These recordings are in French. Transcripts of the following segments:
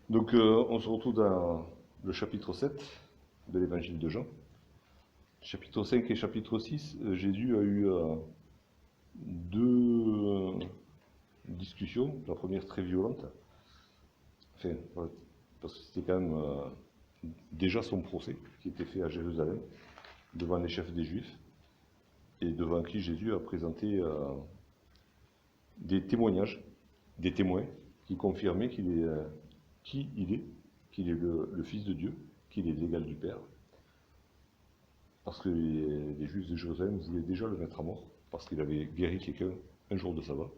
Donc, on se retrouve dans le chapitre 7 de l'évangile de Jean. Chapitre 5 et chapitre 6, Jésus a eu deux discussions. La première très violente, enfin, ouais, parce que c'était quand même déjà son procès qui était fait à Jérusalem, devant les chefs des Juifs, et devant qui Jésus a présenté des témoignages, des témoins qui confirmaient qu'il est qui il est, qu'il est le Fils de Dieu, qu'il est l'égal du Père, parce que les Juifs de Jérusalem voulaient déjà le mettre à mort, parce qu'il avait guéri quelqu'un un jour de sabbat.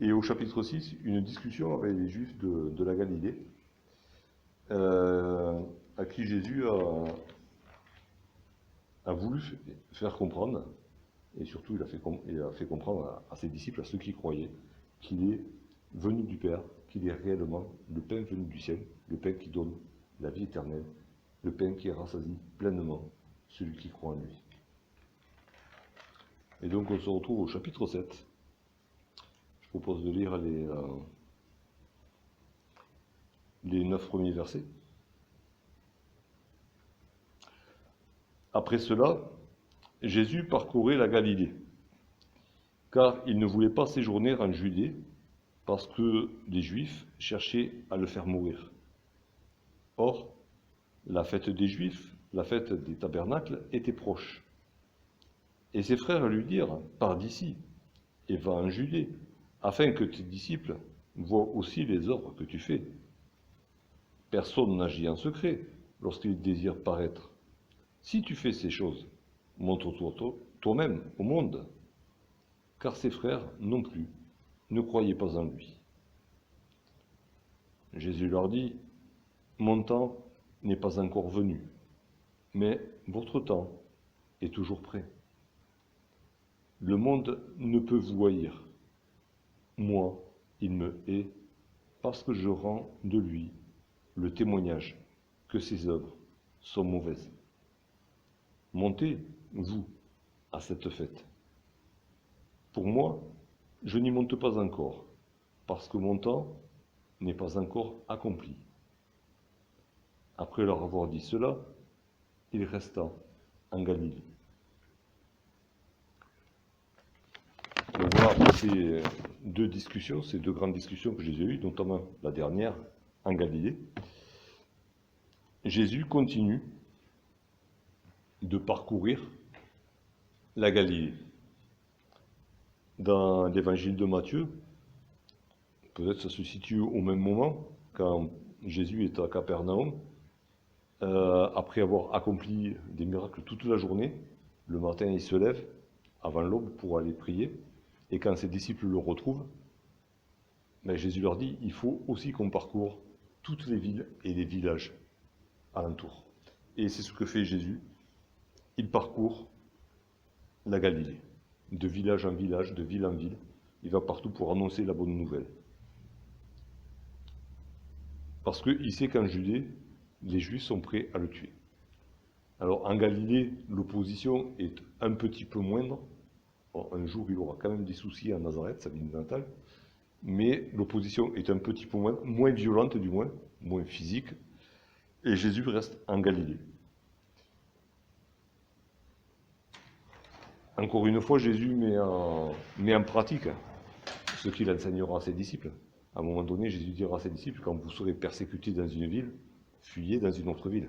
Et au chapitre 6, une discussion avec les Juifs de la Galilée, à qui Jésus a voulu faire comprendre, et surtout il a fait comprendre à ses disciples, à ceux qui croyaient, qu'il est venu du Père, qu'il est réellement le pain venu du ciel, le pain qui donne la vie éternelle, le pain qui rassasie pleinement celui qui croit en lui. Et donc on se retrouve au chapitre 7. Je propose de lire les 9 premiers versets. Après cela, Jésus parcourait la Galilée, car il ne voulait pas séjourner en Judée, parce que les Juifs cherchaient à le faire mourir. Or, la fête des Juifs, la fête des tabernacles, était proche. Et ses frères lui dirent, « Pars d'ici, et va en Judée, afin que tes disciples voient aussi les œuvres que tu fais. Personne n'agit en secret lorsqu'il désire paraître. Si tu fais ces choses, montre-toi toi-même au monde. » Car ses frères non plus ne croyaient pas en lui. Jésus leur dit, « Mon temps n'est pas encore venu, mais votre temps est toujours prêt. Le monde ne peut vous haïr. Moi, il me hait parce que je rends de lui le témoignage que ses œuvres sont mauvaises. Montez, vous, à cette fête. Pour moi, je n'y monte pas encore, parce que mon temps n'est pas encore accompli. » Après leur avoir dit cela, il resta en Galilée. Donc voilà, après ces deux discussions, ces deux grandes discussions que Jésus a eues, notamment la dernière en Galilée, Jésus continue de parcourir la Galilée. Dans l'évangile de Matthieu, peut-être ça se situe au même moment, quand Jésus est à Capernaum, après avoir accompli des miracles toute la journée, le matin il se lève avant l'aube pour aller prier, et quand ses disciples le retrouvent, Jésus leur dit, il faut aussi qu'on parcourt toutes les villes et les villages alentours. Et c'est ce que fait Jésus, il parcourt la Galilée, de village en village, de ville en ville, il va partout pour annoncer la bonne nouvelle. Parce qu'il sait qu'en Judée, les Juifs sont prêts à le tuer. Alors en Galilée, l'opposition est un petit peu moindre. Bon, un jour, il aura quand même des soucis à Nazareth, sa ville natale, mais l'opposition est un petit peu moins violente du moins physique, et Jésus reste en Galilée. Encore une fois, Jésus met en pratique ce qu'il enseignera à ses disciples. À un moment donné, Jésus dira à ses disciples, quand vous serez persécutés dans une ville, fuyez dans une autre ville.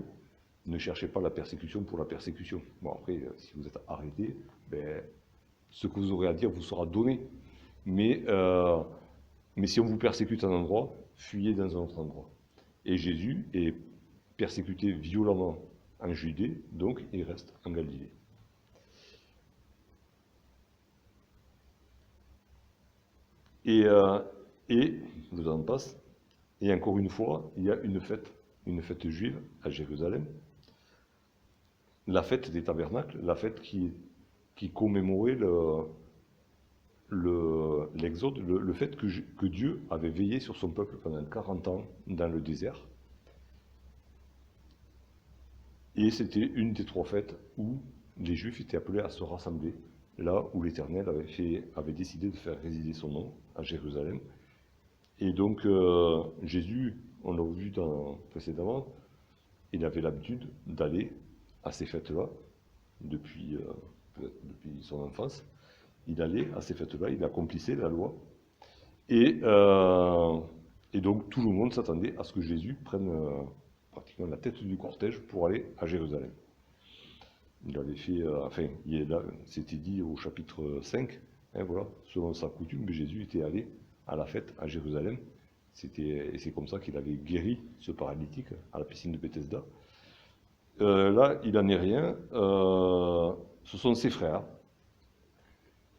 Ne cherchez pas la persécution pour la persécution. Bon, après, si vous êtes arrêté, ce que vous aurez à dire vous sera donné. Mais si on vous persécute à un endroit, fuyez dans un autre endroit. Et Jésus est persécuté violemment en Judée, donc il reste en Galilée. Et je vous en passe, et encore une fois, il y a une fête juive à Jérusalem, la fête des tabernacles, la fête qui commémorait l'Exode, le fait que Dieu avait veillé sur son peuple pendant 40 ans dans le désert. Et c'était une des 3 fêtes où les Juifs étaient appelés à se rassembler, là où l'Éternel avait décidé de faire résider son nom, à Jérusalem. Et donc, Jésus, on l'a vu précédemment, il avait l'habitude d'aller à ces fêtes-là, depuis son enfance. Il allait à ces fêtes-là, il accomplissait la loi. Et, euh, et donc, tout le monde s'attendait à ce que Jésus prenne pratiquement la tête du cortège pour aller à Jérusalem. Il avait fait, c'était dit au chapitre 5, hein, voilà, selon sa coutume, Jésus était allé à la fête à Jérusalem. Et c'est comme ça qu'il avait guéri ce paralytique à la piscine de Bethesda. Là, il n'en est rien. Ce sont ses frères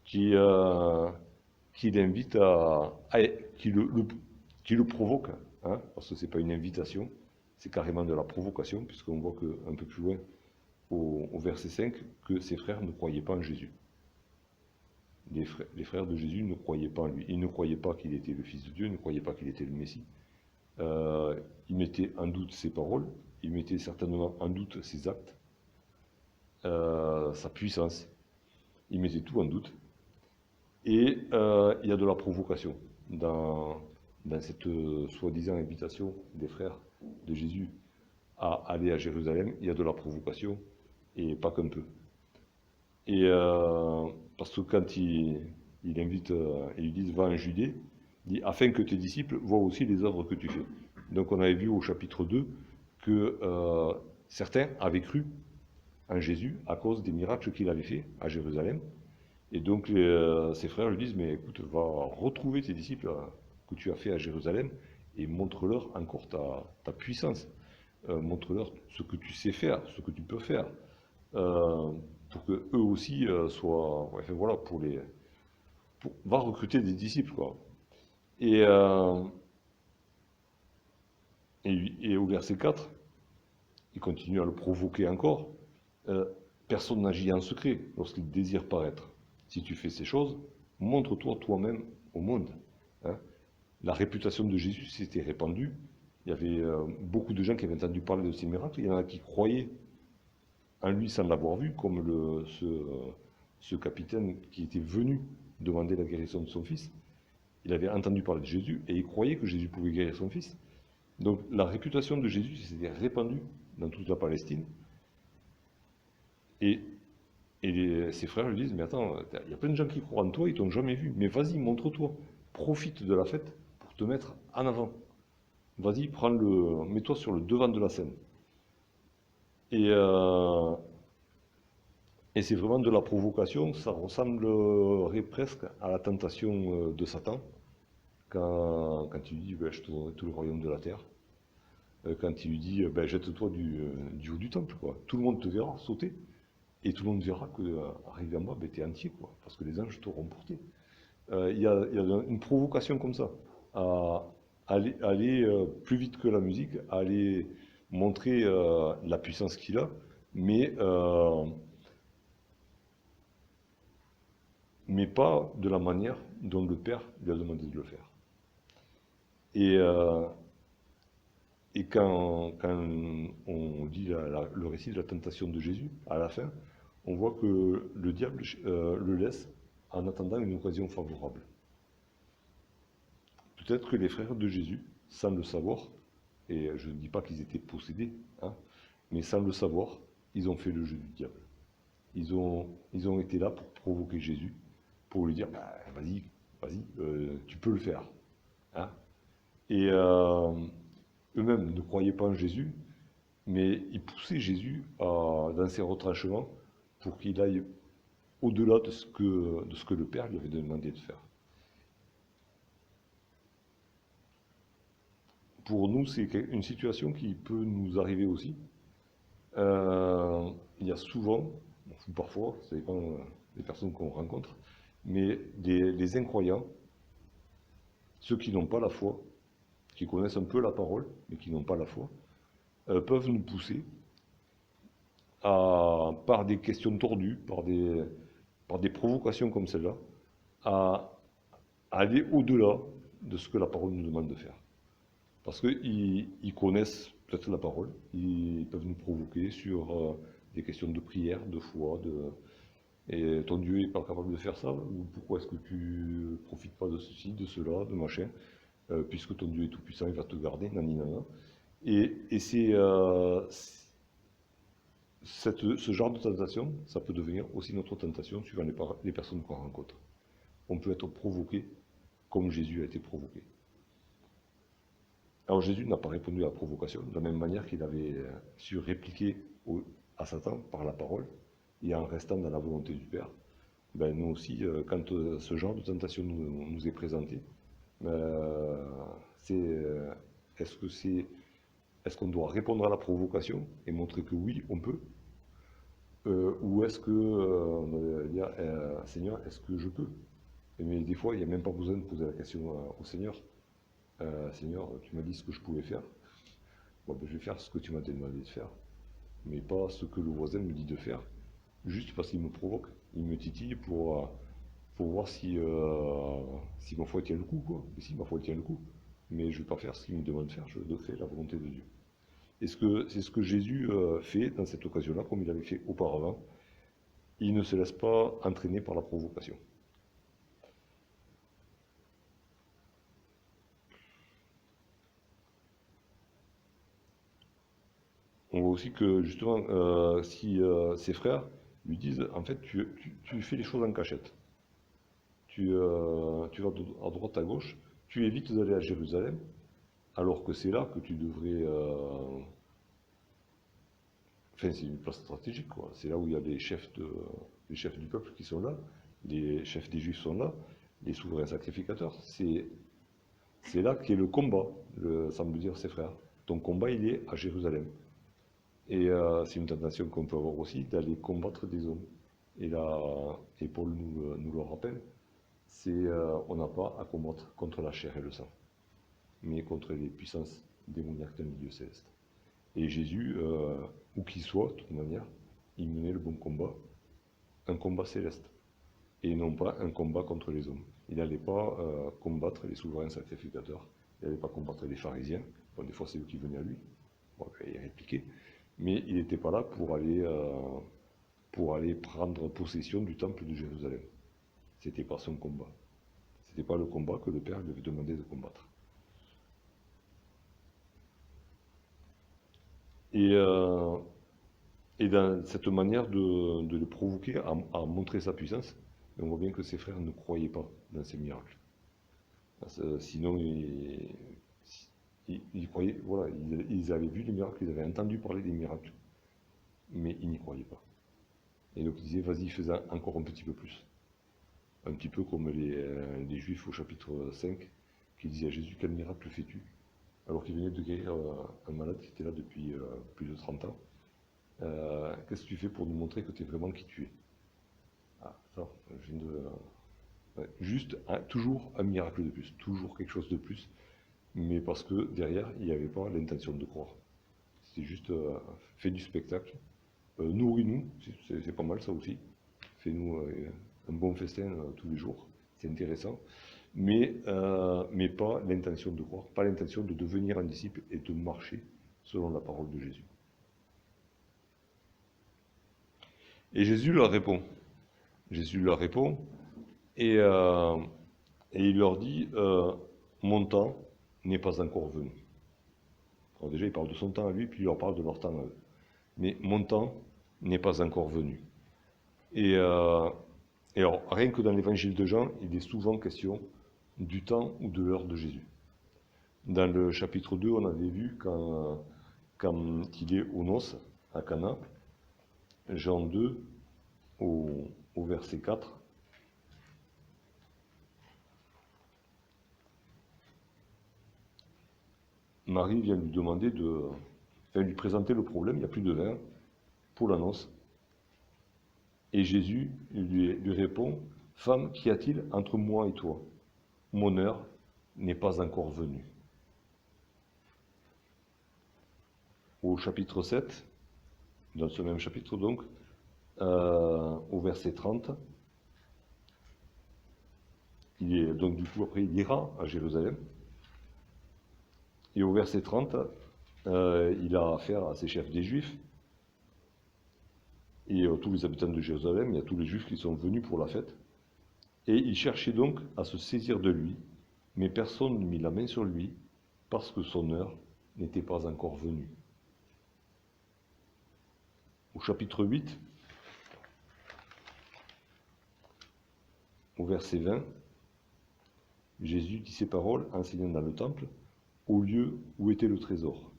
qui, l'invitent qui le provoquent, hein, parce que ce n'est pas une invitation, c'est carrément de la provocation, puisqu'on voit qu'un peu plus loin, au verset 5, que ses frères ne croyaient pas en Jésus. Les frères de Jésus ne croyaient pas en lui. Ils ne croyaient pas qu'il était le Fils de Dieu, ils ne croyaient pas qu'il était le Messie. Ils mettaient en doute ses paroles, ils mettaient certainement en doute ses actes, sa puissance. Ils mettaient tout en doute. Et il y a de la provocation dans cette soi-disant invitation des frères de Jésus à aller à Jérusalem. Il y a de la provocation, et pas qu'un peu. Et parce que quand il invite, et ils disent va en Judée, il dit afin que tes disciples voient aussi les œuvres que tu fais. Donc on avait vu au chapitre 2 que certains avaient cru en Jésus à cause des miracles qu'il avait fait à Jérusalem. Et donc ses frères lui disent mais écoute, va retrouver tes disciples que tu as fait à Jérusalem et montre-leur encore ta puissance. Montre-leur ce que tu sais faire, ce que tu peux faire. Pour que eux aussi soient, enfin, voilà, va recruter des disciples, quoi. Et au verset 4, il continue à le provoquer encore. Personne n'agit en secret lorsqu'il désire paraître. Si tu fais ces choses, montre-toi toi-même au monde. Hein. La réputation de Jésus s'était répandue. Il y avait beaucoup de gens qui avaient entendu parler de ces miracles. Il y en a qui croyaient en lui sans l'avoir vu, comme ce capitaine qui était venu demander la guérison de son fils. Il avait entendu parler de Jésus et il croyait que Jésus pouvait guérir son fils. Donc la réputation de Jésus s'était répandue dans toute la Palestine. Et ses frères lui disent, mais attends, il y a plein de gens qui croient en toi, ils t'ont jamais vu, mais vas-y, montre-toi, profite de la fête pour te mettre en avant. Vas-y, mets-toi sur le devant de la scène. Et c'est vraiment de la provocation, ça ressemblerait presque à la tentation de Satan, quand il lui dit ben, je te donnerai tout le royaume de la terre, quand il lui dit ben, jette-toi du haut du temple, quoi. Tout le monde te verra sauter, et tout le monde verra que arrivé en bas, ben, tu es entier, quoi, parce que les anges t'auront porté. Il y a une provocation comme ça, à aller plus vite que la musique, à aller montrer la puissance qu'il a, mais pas de la manière dont le Père lui a demandé de le faire. Et quand on lit le récit de la tentation de Jésus, à la fin, on voit que le diable le laisse en attendant une occasion favorable. Peut-être que les frères de Jésus, sans le savoir, et je ne dis pas qu'ils étaient possédés, hein, mais sans le savoir, ils ont fait le jeu du diable. Ils ont été là pour provoquer Jésus, pour lui dire bah, vas-y, tu peux le faire. Hein. Et eux-mêmes ne croyaient pas en Jésus, mais ils poussaient Jésus dans ses retranchements pour qu'il aille au-delà de ce que le Père lui avait demandé de faire. Pour nous, c'est une situation qui peut nous arriver aussi. Il y a souvent, ou parfois, ça dépend des personnes qu'on rencontre, mais les incroyants, ceux qui n'ont pas la foi, qui connaissent un peu la parole, mais qui n'ont pas la foi, peuvent nous pousser par des questions tordues, par des provocations comme celle-là, à aller au-delà de ce que la parole nous demande de faire. Parce qu'ils connaissent peut-être la parole, ils peuvent nous provoquer sur des questions de prière, de foi, et ton Dieu n'est pas capable de faire ça, ou pourquoi est-ce que tu ne profites pas de ceci, de cela, de machin. puisque ton Dieu est tout-puissant, il va te garder, nani nana. Et ce genre de tentation, ça peut devenir aussi notre tentation suivant les personnes qu'on rencontre. On peut être provoqué comme Jésus a été provoqué. Alors Jésus n'a pas répondu à la provocation de la même manière qu'il avait su répliquer à Satan par la parole et en restant dans la volonté du Père. Ben, nous aussi, quand ce genre de tentation nous est présenté, est-ce qu'on doit répondre à la provocation et montrer que oui, on peut, ou est-ce que on va dire, Seigneur, est-ce que je peux? Mais des fois, il n'y a même pas besoin de poser la question au Seigneur. Seigneur, tu m'as dit ce que je pouvais faire. Bon, ben, je vais faire ce que tu m'as demandé de faire, mais pas ce que le voisin me dit de faire, juste parce qu'il me provoque, il me titille pour voir si ma foi tient le coup, quoi. Et si ma foi tient le coup. Mais je ne vais pas faire ce qu'il me demande de faire, je fais la volonté de Dieu. Et c'est ce que Jésus fait dans cette occasion-là, comme il avait fait auparavant. Il ne se laisse pas entraîner par la provocation. On voit aussi que justement, si ses frères lui disent, en fait, tu fais les choses en cachette. Tu vas à droite, à gauche, tu évites d'aller à Jérusalem, alors que c'est là que tu devrais... Enfin, c'est une place stratégique, quoi. C'est là où il y a les chefs du peuple qui sont là, les chefs des Juifs sont là, les souverains sacrificateurs. C'est là qu'est le combat, semble dire ses frères. Ton combat, il est à Jérusalem. Et c'est une tentation qu'on peut avoir aussi d'aller combattre des hommes. Et là, et Paul nous le rappelle, on n'a pas à combattre contre la chair et le sang, mais contre les puissances démoniaques d'un milieu céleste. Et Jésus, où qu'il soit, de toute manière, il menait le bon combat, un combat céleste, et non pas un combat contre les hommes. Il n'allait pas combattre les souverains sacrificateurs, il n'allait pas combattre les pharisiens, bon, des fois c'est eux qui venaient à lui, bon, il répliquait, mais il n'était pas là pour aller prendre possession du temple de Jérusalem. C'était pas son combat. C'était pas le combat que le Père lui avait demandé de combattre. Et dans cette manière de le provoquer à montrer sa puissance, on voit bien que ses frères ne croyaient pas dans ces miracles. Sinon, ils croyaient, voilà, ils avaient vu les miracles, ils avaient entendu parler des miracles, mais ils n'y croyaient pas. Et donc ils disaient, vas-y, fais-en encore un petit peu plus. Un petit peu comme les Juifs au chapitre 5, qui disaient à Jésus, quel miracle fais-tu? Alors qu'il venait de guérir un malade qui était là depuis plus de 30 ans. Qu'est-ce que tu fais pour nous montrer que tu es vraiment qui tu es? Ah, ça, je viens de... juste, toujours un miracle de plus, toujours quelque chose de plus, mais parce que derrière, il n'y avait pas l'intention de croire. C'était juste, fais du spectacle, nourris-nous, c'est pas mal ça aussi, fais-nous un bon festin tous les jours, c'est intéressant, mais pas l'intention de croire, pas l'intention de devenir un disciple et de marcher selon la parole de Jésus. Et Jésus leur répond. Jésus leur répond et il leur dit mon temps n'est pas encore venu. Alors déjà, il parle de son temps à lui, puis il leur parle de leur temps à eux. Mais mon temps n'est pas encore venu. Et alors, rien que dans l'évangile de Jean, il est souvent question du temps ou de l'heure de Jésus. Dans le chapitre 2, on avait vu quand il est aux noces à Cana, Jean 2, au verset 4, Marie vient lui demander lui présenter le problème, il n'y a plus de vin pour la noce. Et Jésus lui répond, femme, qu'y a-t-il entre moi et toi? Mon heure n'est pas encore venue. Au chapitre 7, dans ce même chapitre donc, au verset 30, donc du coup après il ira à Jérusalem, et au verset 30, il a affaire à ces chefs des Juifs, et tous les habitants de Jérusalem, il y a tous les Juifs qui sont venus pour la fête, et ils cherchaient donc à se saisir de lui, mais personne ne mit la main sur lui, parce que son heure n'était pas encore venue. Au chapitre 8, au verset 20, Jésus dit ces paroles, enseignant dans le temple, au lieu où était le trésor.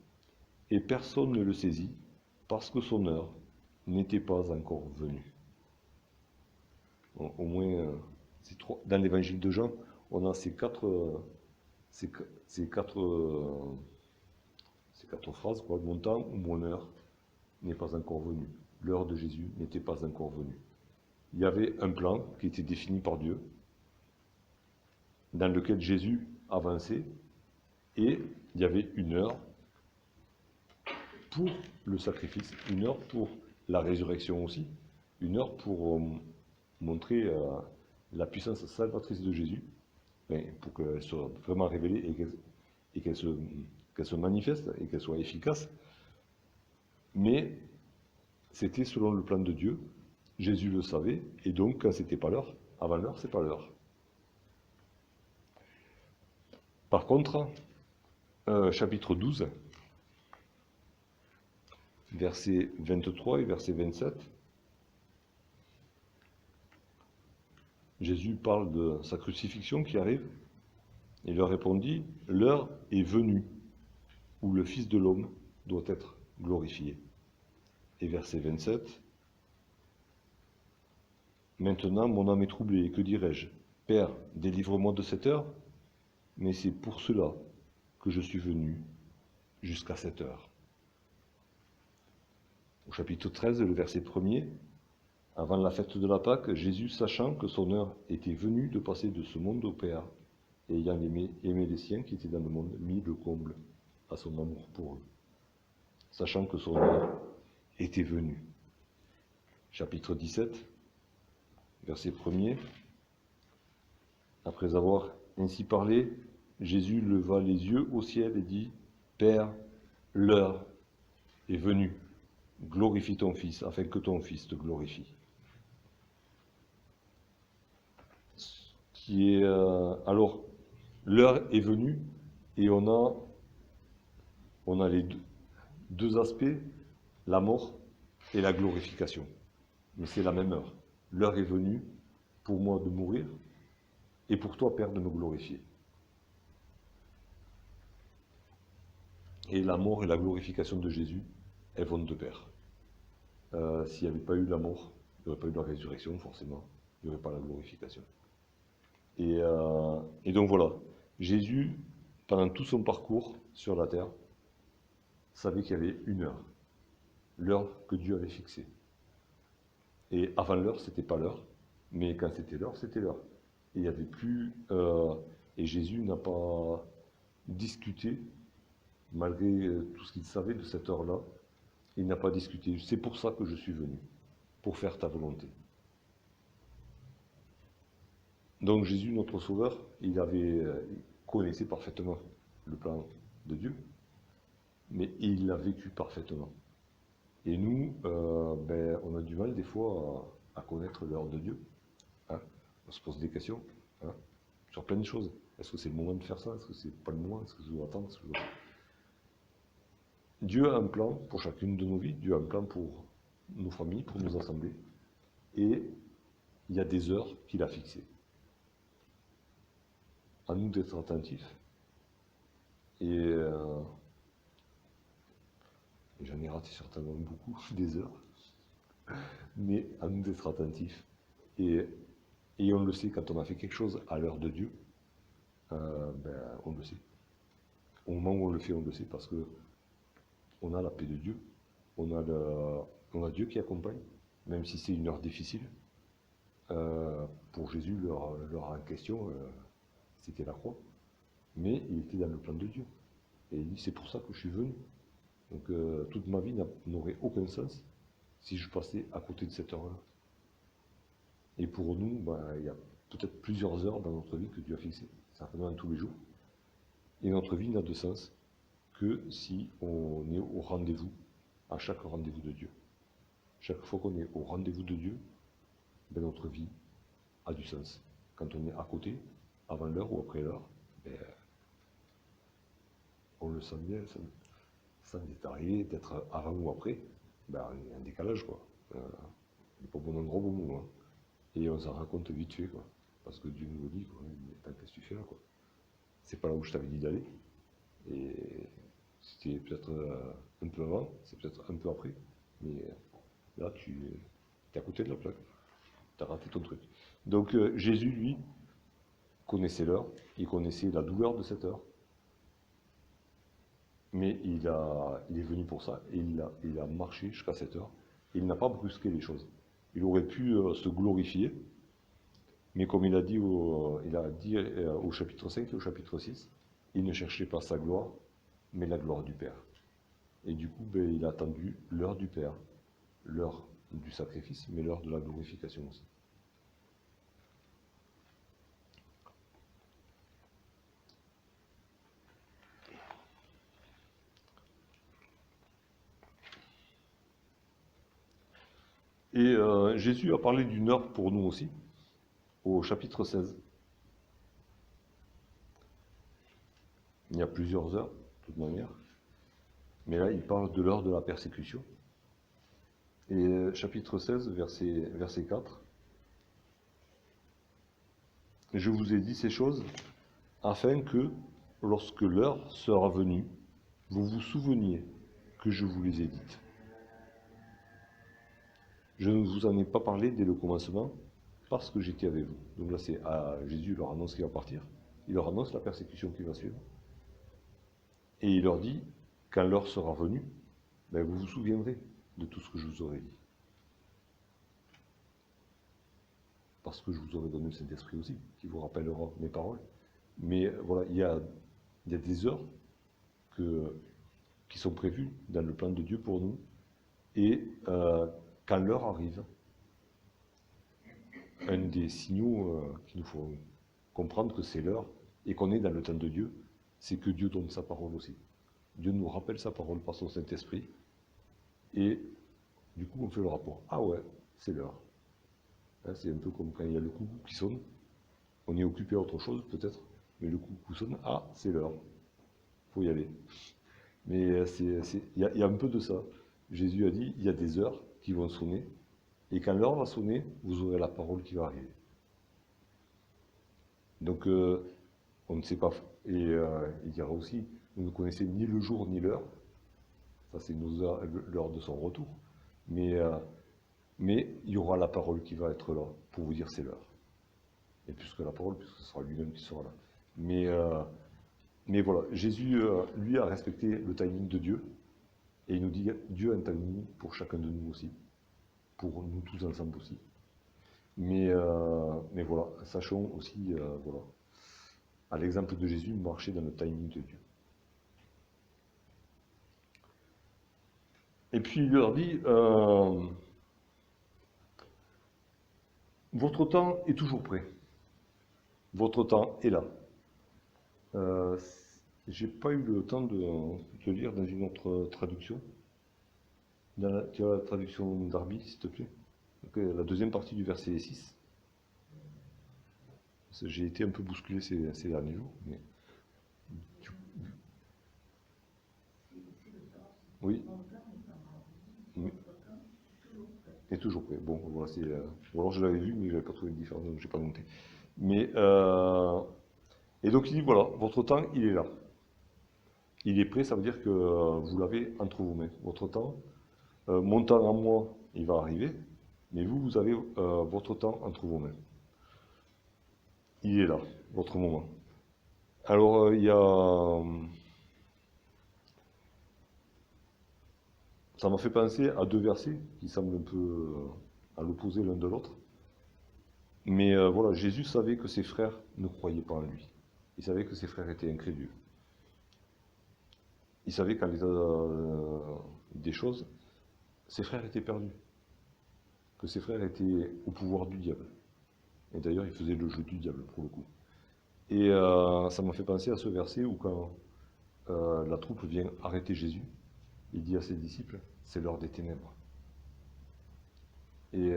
Et personne ne le saisit, parce que son heure n'était pas encore venue. Au moins, dans l'évangile de Jean, on a ces quatre phrases, quoi. Mon temps ou mon heure n'est pas encore venu. L'heure de Jésus n'était pas encore venue. Il y avait un plan qui était défini par Dieu, dans lequel Jésus avançait, et il y avait une heure pour le sacrifice, une heure pour la résurrection aussi, une heure pour montrer la puissance salvatrice de Jésus, pour qu'elle soit vraiment révélée et qu'elle se manifeste et qu'elle soit efficace. Mais c'était selon le plan de Dieu. Jésus le savait, et donc quand c'était pas l'heure, avant l'heure, c'est pas l'heure. Par contre, chapitre 12, versets 23 et verset 27, Jésus parle de sa crucifixion qui arrive, et leur répondit, « L'heure est venue où le Fils de l'homme doit être glorifié. » Et verset 27, « Maintenant mon âme est troublée, et que dirai-je? Père, délivre-moi de cette heure, mais c'est pour cela que je suis venu jusqu'à cette heure. » Au chapitre 13, le verset 1er, avant la fête de la Pâque, Jésus, sachant que son heure était venue de passer de ce monde au Père, et ayant aimé les siens qui étaient dans le monde, mit le comble à son amour pour eux, sachant que son heure était venue. Chapitre 17, verset 1er, après avoir ainsi parlé, Jésus leva les yeux au ciel et dit, « Père, l'heure est venue. Glorifie ton Fils, afin que ton Fils te glorifie. » Alors, l'heure est venue, et on a les deux aspects, la mort et la glorification. Mais c'est la même heure. L'heure est venue pour moi de mourir, et pour toi, Père, de me glorifier. Et la mort et la glorification de Jésus, elles vont de pair. S'il n'y avait pas eu la mort, il n'y aurait pas eu la résurrection, forcément. Il n'y aurait pas la glorification. Et donc voilà, Jésus, pendant tout son parcours sur la terre, savait qu'il y avait une heure, l'heure que Dieu avait fixée. Et avant l'heure, c'était pas l'heure, mais quand c'était l'heure, c'était l'heure. Et il n'y avait plus... et Jésus n'a pas discuté, malgré tout ce qu'il savait de cette heure-là, il n'a pas discuté. C'est pour ça que je suis venu, pour faire ta volonté. Donc Jésus, notre Sauveur, il connaissait parfaitement le plan de Dieu, mais il l'a vécu parfaitement. Et nous, on a du mal des fois à connaître l'heure de Dieu. Hein. On se pose des questions sur plein de choses. Est-ce que c'est le moment de faire ça? Est-ce que c'est pas le moment? Est-ce que je dois attendre? Dieu a un plan pour chacune de nos vies. Dieu a un plan pour nos familles, pour nos assemblées. Et il y a des heures qu'il a fixées. À nous d'être attentifs. Et j'en ai raté certainement beaucoup, des heures. Mais à nous d'être attentifs. Et on le sait, quand on a fait quelque chose à l'heure de Dieu, on le sait. Au moment où on le fait, on le sait, parce que on a la paix de Dieu, on a Dieu qui accompagne, même si c'est une heure difficile. Pour Jésus, l'heure en question, c'était la croix, mais il était dans le plan de Dieu. Et il dit, c'est pour ça que je suis venu. Donc toute ma vie n'aurait aucun sens si je passais à côté de cette heure-là. Et pour nous, il y a peut-être plusieurs heures dans notre vie que Dieu a fixées, certainement tous les jours. Et notre vie n'a de sens que si on est au rendez-vous, à chaque rendez-vous de Dieu. Chaque fois qu'on est au rendez-vous de Dieu, notre vie a du sens. Quand on est à côté, avant l'heure ou après l'heure, Mais on le sent bien, ça est arrivé, peut-être avant ou après, ben, il y a un décalage, quoi. Il n'est pas bon endroit, bon moment. Et on s'en raconte vite fait, quoi. Parce que Dieu nous le dit, quoi. Il dit, qu'est-ce que tu fais là, quoi? C'est pas là où je t'avais dit d'aller. Et c'était peut-être un peu avant, c'est peut-être un peu après. Mais là, tu es à côté de la plaque. Tu as raté ton truc. Donc Jésus, lui, connaissait l'heure, il connaissait la douleur de cette heure, mais il est venu pour ça, et il a marché jusqu'à cette heure, et il n'a pas brusqué les choses. Il aurait pu se glorifier, mais comme il a dit au chapitre 5 et au chapitre 6, il ne cherchait pas sa gloire, mais la gloire du Père. Et du coup, ben, il a attendu l'heure du Père, l'heure du sacrifice, mais l'heure de la glorification aussi. Et Jésus a parlé d'une heure pour nous aussi, au chapitre 16. Il y a plusieurs heures, de toute manière. Mais là, il parle de l'heure de la persécution. Et chapitre 16, verset 4. Je vous ai dit ces choses afin que, lorsque l'heure sera venue, vous vous souveniez que je vous les ai dites. Je ne vous en ai pas parlé dès le commencement, parce que j'étais avec vous. Donc là, c'est Jésus leur annonce qu'il va partir. Il leur annonce la persécution qui va suivre. Et il leur dit, quand l'heure sera venue, ben vous vous souviendrez de tout ce que je vous aurai dit. Parce que je vous aurai donné le Saint-Esprit aussi, qui vous rappellera mes paroles. Mais voilà, il y a des heures qui sont prévues dans le plan de Dieu pour nous. Et quand l'heure arrive, un des signaux qu'il nous faut comprendre que c'est l'heure et qu'on est dans le temps de Dieu, c'est que Dieu donne sa parole aussi. Dieu nous rappelle sa parole par son Saint-Esprit. Et du coup, on fait le rapport. Ah ouais, c'est l'heure. Hein, c'est un peu comme quand il y a le coucou qui sonne. On est occupé à autre chose, peut-être, mais le coucou sonne. Ah, c'est l'heure. Il faut y aller. Mais il y a un peu de ça. Jésus a dit, il y a des heures qui vont sonner. Et quand l'heure va sonner, vous aurez la parole qui va arriver. Donc, on ne sait pas. Et il dira aussi, vous ne connaissez ni le jour ni l'heure. Ça, c'est l'heure de son retour. Mais il y aura la parole qui va être là pour vous dire c'est l'heure. Et plus que la parole, puisque ce sera lui-même qui sera là. Mais voilà, Jésus, lui, a respecté le timing de Dieu. Et il nous dit, Dieu a un timing pour chacun de nous aussi. Pour nous tous ensemble aussi. Mais voilà, sachons aussi, voilà, à l'exemple de Jésus, marcher dans le timing de Dieu. Et puis il leur dit, votre temps est toujours prêt. Votre temps est là. J'ai pas eu le temps de lire dans une autre traduction. Tu as la traduction d'Arby, s'il te plaît. Donc, la deuxième partie du verset 6. J'ai été un peu bousculé ces derniers jours. Mais... Oui. Est toujours prêt. Bon, voilà, ou alors je l'avais vu, mais je n'avais pas trouvé de différence, donc je n'ai pas noté. Mais, et donc il dit, voilà, votre temps, il est là. Il est prêt, ça veut dire que vous l'avez entre vos mains. Votre temps, mon temps à moi, il va arriver, mais vous avez votre temps entre vos mains. Il est là, votre moment. Alors, il y a... Ça m'a fait penser à deux versets qui semblent un peu à l'opposé l'un de l'autre. Mais voilà, Jésus savait que ses frères ne croyaient pas en lui. Il savait que ses frères étaient incrédules. Il savait qu'à l'état des choses, ses frères étaient perdus. Que ses frères étaient au pouvoir du diable. Et d'ailleurs, il faisait le jeu du diable, pour le coup. Et ça m'a fait penser à ce verset où quand la troupe vient arrêter Jésus, il dit à ses disciples, c'est l'heure des ténèbres. Et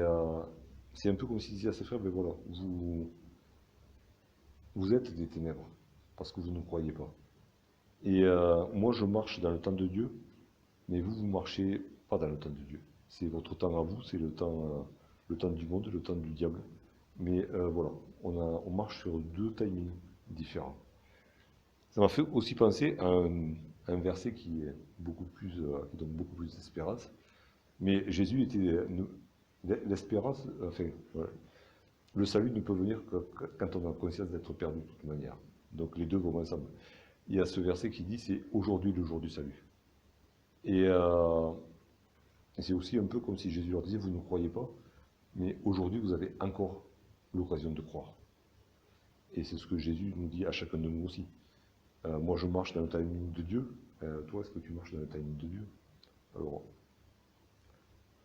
c'est un peu comme s'il disait à ses frères, ben voilà, vous êtes des ténèbres. parce que vous ne croyez pas. Et moi, je marche dans le temps de Dieu, mais vous, vous marchez pas dans le temps de Dieu. C'est votre temps à vous, c'est le temps du monde, le temps du diable. Mais voilà, on marche sur deux timings différents. Ça m'a fait aussi penser à un verset qui est beaucoup plus, qui donne beaucoup plus d'espérance. Mais Jésus était l'espérance, enfin, voilà. Le salut ne peut venir que quand on a conscience d'être perdu de toute manière. Donc les deux vont ensemble. Il y a ce verset qui dit c'est aujourd'hui le jour du salut. Et c'est aussi un peu comme si Jésus leur disait vous ne croyez pas, mais aujourd'hui vous avez encore l'occasion de croire. Et c'est ce que Jésus nous dit à chacun de nous aussi. Moi je marche dans le timing de Dieu. Toi, est-ce que tu marches dans le timing de Dieu? Alors,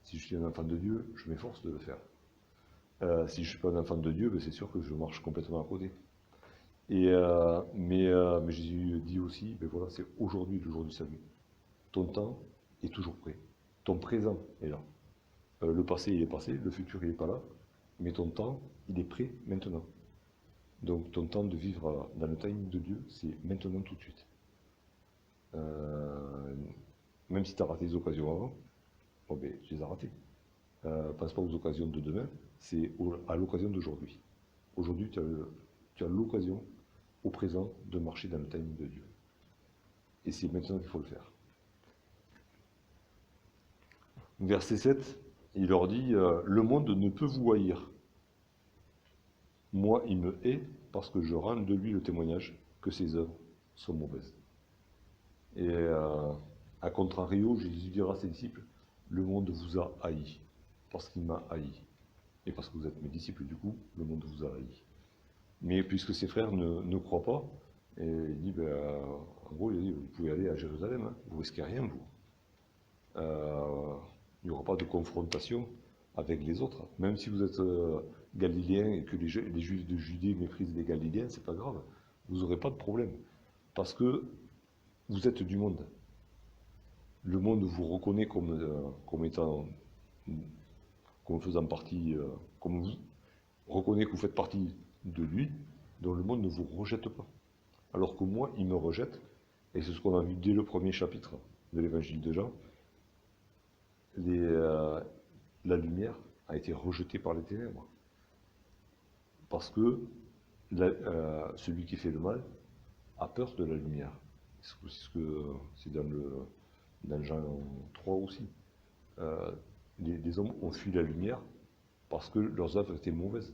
si je suis un enfant de Dieu, je m'efforce de le faire. Si je ne suis pas un enfant de Dieu, ben c'est sûr que je marche complètement à côté. Mais Jésus dit aussi, ben voilà, c'est aujourd'hui le jour du salut. Ton temps est toujours prêt. Ton présent est là. Le passé, il est passé, le futur, il n'est pas là. Mais ton temps, il est prêt maintenant. Donc ton temps de vivre dans le timing de Dieu, c'est maintenant tout de suite. Même si tu as raté des occasions avant, bon, ben, tu les as ratées. Pense pas aux occasions de demain, c'est à l'occasion d'aujourd'hui. Aujourd'hui, tu as l'occasion, au présent, de marcher dans le timing de Dieu. Et c'est maintenant qu'il faut le faire. Verset 7, il leur dit, le monde ne peut vous haïr. Moi, il me hait parce que je rends de lui le témoignage que ses œuvres sont mauvaises. Et à contrario, Jésus dira à ses disciples, le monde vous a haï, parce qu'il m'a haï. Et parce que vous êtes mes disciples, du coup, le monde vous a haï. Mais puisque ses frères ne croient pas, et il dit, ben, en gros, il dit, vous pouvez aller à Jérusalem, hein, vous risquez rien, vous. Il n'y aura pas de confrontation avec les autres. Même si vous êtes galiléen et que les Juifs de Judée méprisent les Galiléens, c'est pas grave. Vous n'aurez pas de problème. Parce que vous êtes du monde. Le monde vous reconnaît comme étant, comme faisant partie, comme vous reconnaît que vous faites partie de lui, dont le monde ne vous rejette pas. Alors que moi, il me rejette, et c'est ce qu'on a vu dès le premier chapitre de l'évangile de Jean, la lumière a été rejetée par les ténèbres. Parce que celui qui fait le mal a peur de la lumière. C'est dans Jean 3 aussi. Les hommes ont fui la lumière parce que leurs œuvres étaient mauvaises.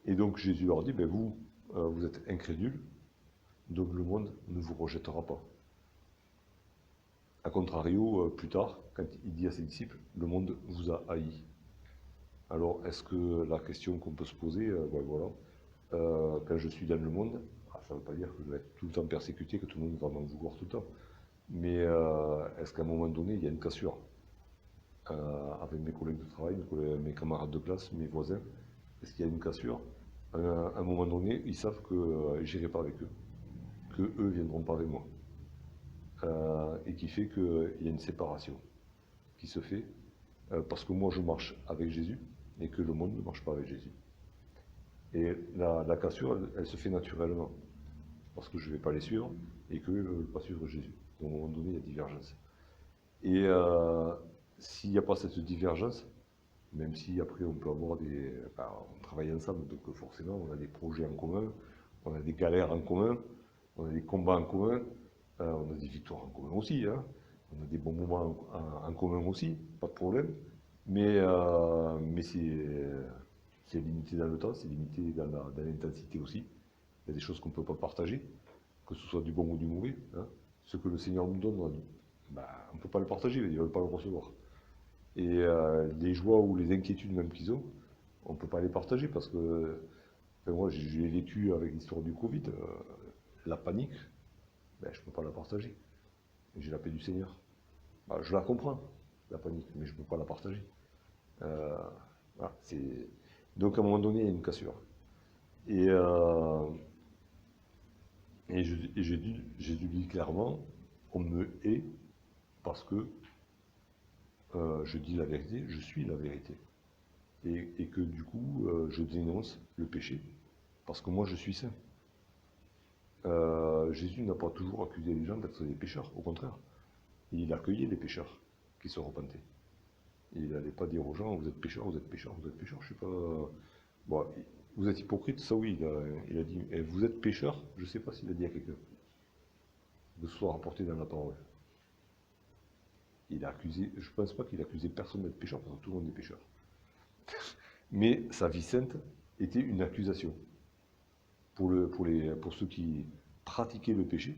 Et donc Jésus leur dit, ben vous êtes incrédules, donc le monde ne vous rejettera pas. A contrario, plus tard, quand il dit à ses disciples, le monde vous a haï. Alors, est-ce que la question qu'on peut se poser, ben voilà, quand je suis dans le monde, ça ne veut pas dire que je vais être tout le temps persécuté, que tout le monde va m'en vouloir tout le temps. Mais est-ce qu'à un moment donné, il y a une cassure avec mes collègues de travail, mes camarades de classe, mes voisins? Est-ce qu'il y a une cassure? À un moment donné, ils savent que j'irai pas avec eux, que eux viendront pas avec moi. Et qui fait qu'il y a une séparation qui se fait parce que moi je marche avec Jésus et que le monde ne marche pas avec Jésus. Et la cassure, elle se fait naturellement parce que je ne vais pas les suivre et qu'eux ne veulent pas suivre Jésus. Donc à un moment donné, il y a divergence. Et s'il n'y a pas cette divergence, même si après on peut avoir on travaille ensemble, donc forcément on a des projets en commun, on a des galères en commun, on a des combats en commun, on a des victoires en commun aussi, hein. On a des bons moments en commun aussi, pas de problème. Mais c'est limité dans le temps, c'est limité dans l'intensité aussi. Il y a des choses qu'on ne peut pas partager, que ce soit du bon ou du mauvais. Hein. Ce que le Seigneur nous donne, on ne peut pas le partager, ils ne veulent pas le recevoir. Et les joies ou les inquiétudes même qu'ils ont, on ne peut pas les partager parce que, enfin, moi j'ai vécu avec l'histoire du Covid, la panique, ben, je ne peux pas la partager. J'ai la paix du Seigneur. Ben, je la comprends, la panique, mais je ne peux pas la partager. Voilà, donc à un moment donné, il y a une cassure. Et Jésus dit clairement, on me hait parce que je dis la vérité, je suis la vérité. Et que du coup, je dénonce le péché, parce que moi je suis saint. Jésus n'a pas toujours accusé les gens d'être des pécheurs, au contraire. Il accueillait les pécheurs qui se repentaient. Il n'allait pas dire aux gens, vous êtes pécheurs, vous êtes pécheurs, vous êtes pécheurs, je sais pas. Bon, vous êtes hypocrite, ça oui, il a dit. Et vous êtes pécheurs, je ne sais pas s'il a dit à quelqu'un. Que ce soit rapporté dans la parole. Il a accusé, je ne pense pas qu'il accusait personne d'être pécheur, parce que tout le monde est pécheur. Mais sa vie sainte était une accusation pour ceux qui pratiquaient le péché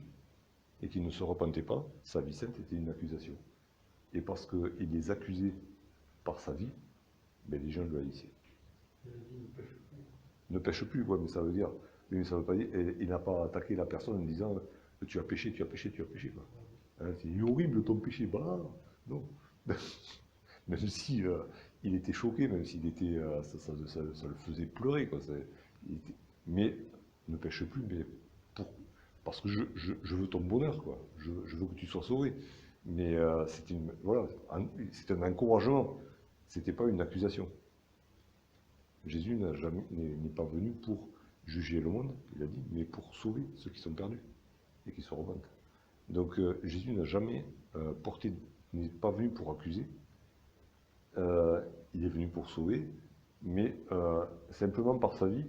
et qui ne se repentaient pas. Sa vie sainte était une accusation. Et parce qu'il les accusait par sa vie, ben les gens le haïssaient. Ne pêche plus, ouais, mais ça veut dire, mais ça veut pas dire, il n'a pas attaqué la personne en disant tu as péché, tu as péché, tu as péché. Quoi. Hein, c'est horrible ton péché, bah non. Même si il était choqué, même s'il était, ça le faisait pleurer, quoi. Mais ne pêche plus, mais parce que je veux ton bonheur, quoi. Je veux que tu sois sauvé. Mais voilà, c'est un encouragement. C'était pas une accusation. Jésus n'est pas venu pour juger le monde, il a dit, mais pour sauver ceux qui sont perdus et qui se repentent. Donc Jésus n'a jamais n'est pas venu pour accuser, il est venu pour sauver, mais simplement par sa vie,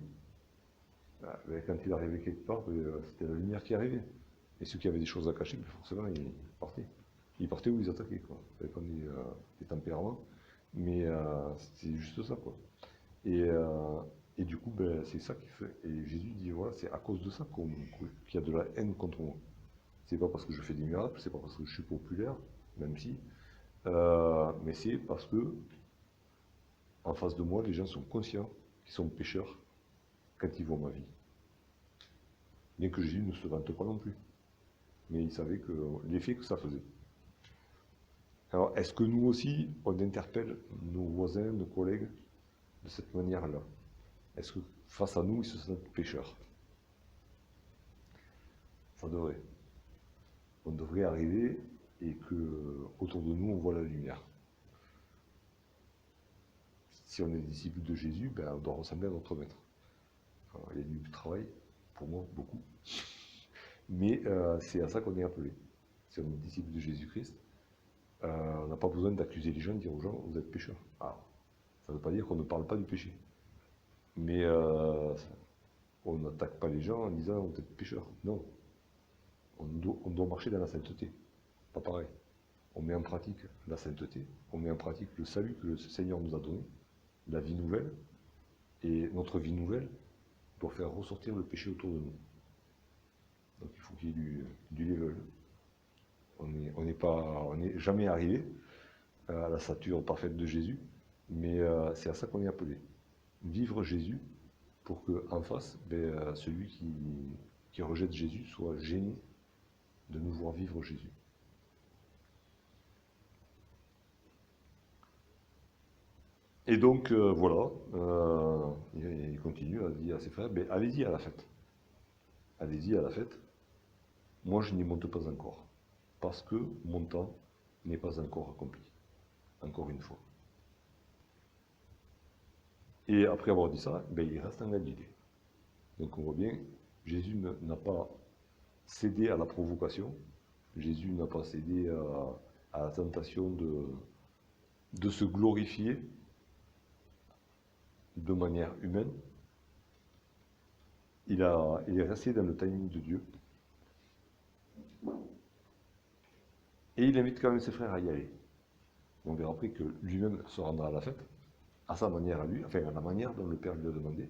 quand il arrivait quelque part, c'était la lumière qui arrivait. Et ceux qui avaient des choses à cacher, forcément, ils partaient. Ils partaient où ils attaquaient, quoi. Ça dépend des tempéraments, mais c'est juste ça, quoi. Et du coup, ben, c'est ça qui fait. Et Jésus dit voilà, c'est à cause de ça qu'il y a de la haine contre moi. C'est pas parce que je fais des miracles, c'est pas parce que je suis populaire, même si, mais c'est parce que en face de moi, les gens sont conscients qu'ils sont pécheurs quand ils voient ma vie. Bien que Jésus ne se vante pas non plus. Mais il savait que l'effet que ça faisait. Alors, est-ce que nous aussi, on interpelle nos voisins, nos collègues de cette manière-là? Est-ce que face à nous, ils se sentent pécheurs? Ça devrait. On devrait arriver et que autour de nous, on voit la lumière. Si on est disciple de Jésus, ben, on doit ressembler à notre maître. Alors, il y a du travail, pour moi, beaucoup. Mais c'est à ça qu'on est appelé. Si on est disciple de Jésus-Christ, on n'a pas besoin d'accuser les gens, de dire aux gens, vous êtes pécheurs. Alors, ça ne veut pas dire qu'on ne parle pas du péché. Mais on n'attaque pas les gens en disant, vous êtes pécheurs. Non. On doit marcher dans la sainteté. Pas pareil. On met en pratique la sainteté, on met en pratique le salut que le Seigneur nous a donné, la vie nouvelle, et notre vie nouvelle doit faire ressortir le péché autour de nous. Donc il faut qu'il y ait du level. On n'est jamais arrivé à la stature parfaite de Jésus, mais c'est à ça qu'on est appelé. Vivre Jésus pour qu'en face, celui qui rejette Jésus soit gêné de nous voir vivre Jésus. Et donc, voilà, il continue à dire à ses frères, allez-y à la fête. Allez-y à la fête. Moi, je n'y monte pas encore, parce que mon temps n'est pas encore accompli. Encore une fois. Et après avoir dit ça, il reste en Galilée. Donc on voit bien, Jésus n'a pas cédé à la provocation, Jésus n'a pas cédé à la tentation de se glorifier de manière humaine. Il est resté dans le timing de Dieu. Et il invite quand même ses frères à y aller. On verra après que lui-même se rendra à la fête, à sa manière à lui, enfin à la manière dont le Père lui a demandé.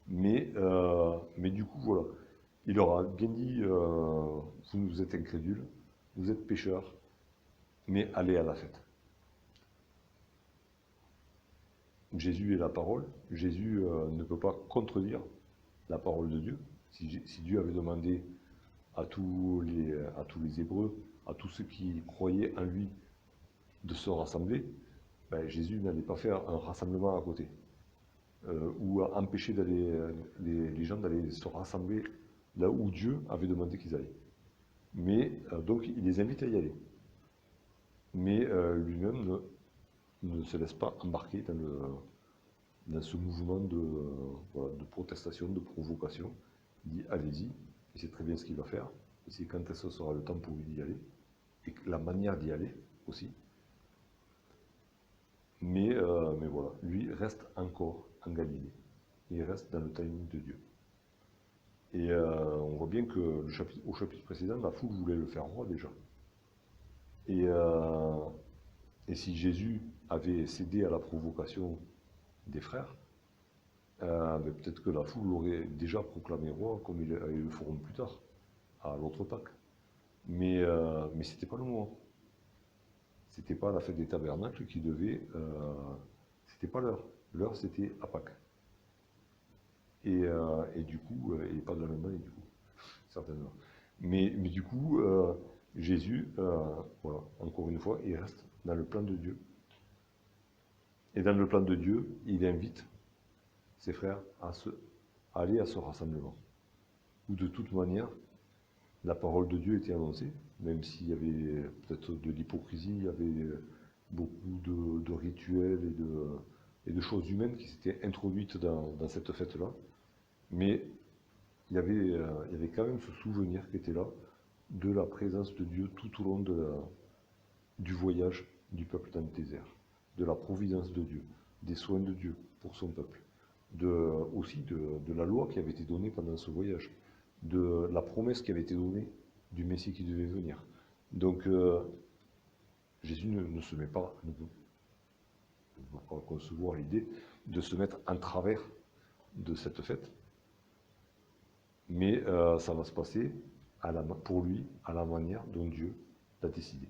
Mais du coup, voilà. Il leur a bien dit, vous êtes incrédules, vous êtes pécheurs, mais allez à la fête. Jésus est la parole. Jésus ne peut pas contredire la parole de Dieu. Si Dieu avait demandé à tous les Hébreux, à tous ceux qui croyaient en lui, de se rassembler, Jésus n'allait pas faire un rassemblement à côté. Ou à empêcher les gens d'aller se rassembler là où Dieu avait demandé qu'ils aillent. Mais donc il les invite à y aller. Mais lui-même ne se laisse pas embarquer dans ce mouvement de protestation, de provocation. Il dit allez-y, il sait très bien ce qu'il va faire, il sait quand ce sera le temps pour lui d'y aller, et la manière d'y aller aussi. Mais voilà, lui reste encore en Galilée. Il reste dans le timing de Dieu. Et on voit bien que au chapitre précédent, la foule voulait le faire roi déjà. Et si Jésus avait cédé à la provocation des frères, peut-être que la foule l'aurait déjà proclamé roi, comme ils le feront plus tard, à l'autre Pâques. Mais ce n'était pas le moment. C'était pas la fête des tabernacles qui devait... c'était pas l'heure. L'heure, c'était à Pâques. Et du coup, et pas de la même année, du coup, certainement. Mais du coup, Jésus, voilà, encore une fois, il reste dans le plan de Dieu. Et dans le plan de Dieu, il invite ses frères à aller à ce rassemblement. Où de toute manière, la parole de Dieu était annoncée, même s'il y avait peut-être de l'hypocrisie, il y avait beaucoup de rituels et de choses humaines qui s'étaient introduites dans cette fête-là. Mais il y avait quand même ce souvenir qui était là de la présence de Dieu tout au long du voyage du peuple dans le désert, de la providence de Dieu, des soins de Dieu pour son peuple, aussi de la loi qui avait été donnée pendant ce voyage, de la promesse qui avait été donnée du Messie qui devait venir. Donc Jésus ne se met pas, ne peut pas concevoir l'idée de se mettre en travers de cette fête, mais ça va se passer pour lui à la manière dont Dieu l'a décidé.